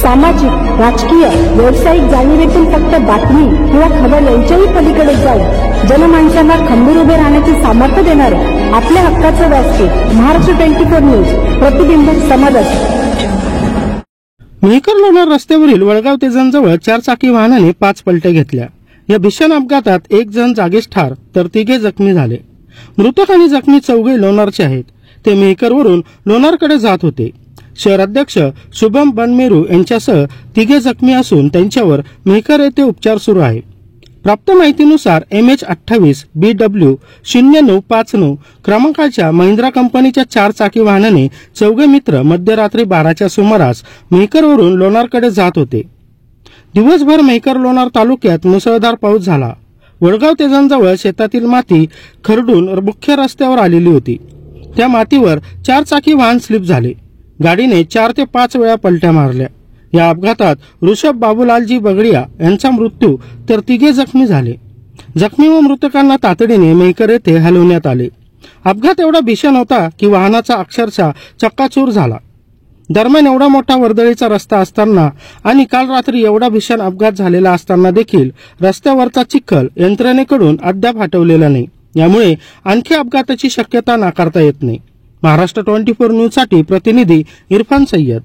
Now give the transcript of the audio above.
सामाजिक, राजकीय, व्यावसायिक जाणीवेतून फक्त बातमी किंवा खबर यांच्याही पलीकडे जाऊन जनमानसांना खंबीर उभे राहण्याचे सामर्थ्य देणारे आपल्या हक्काचं व्यासपीठ महाराष्ट्र 24 न्यूज, प्रतिबिंब समाजाचे। मेहकर लोणार रस्त्यावरील वडगाव ते जंजवळ 4 चाकी वाहनाने 5 पलट्या घेतल्या। या भीषण अपघातात 1 जण जागीच ठार तर 3 जखमी झाले। मृतक आणि जखमी चौघे लोणारचे आहेत। ते मेहकरवरून लोणारकडे जात होते। शहराध्यक्ष शुभम बनमेरू यांच्यासह 3 जखमी असून त्यांच्यावर मेहकर येथे उपचार सुरू आहे। प्राप्त माहितीनुसार MH28 BW 0959 क्रमांकाच्या महिंद्रा कंपनीच्या 4 चाकी वाहनाने चौघे मित्र मध्यरात्री 12च्या सुमारास मेहकरवरून लोणारकडे जात होते। दिवसभर मेहकर लोणार तालुक्यात मुसळधार पाऊस झाला। वडगाव ते जंजवळ शेतातील माती खरडून मुख्य रस्त्यावर आलेली होती। त्या मातीवर 4 चाकी वाहन स्लिप झाले। गाडीने 4 ते 5 वेळा पलट्या मारल्या। या अपघातात ऋषभ बाबूलालजी बगडिया यांचा मृत्यू तर 3 जखमी झाले। जखमी व मृतकांना तातडीने मेहकर येथे हलवण्यात आले। अपघात एवढा भीषण होता की वाहनाचा अक्षरशः चक्काचूर झाला। दरम्यान एवढा मोठा वर्दळीचा रस्ता असताना आणि काल रात्री एवढा भीषण अपघात झालेला असताना देखील रस्त्यावरचा चिखल यंत्रणेकडून अद्याप हटवलेला नाही। यामुळे आणखी अपघाताची शक्यता नाकारता येत नाही। महाराष्ट्र 24 न्यूज साठी प्रतिनिधी इरफान सय्यद।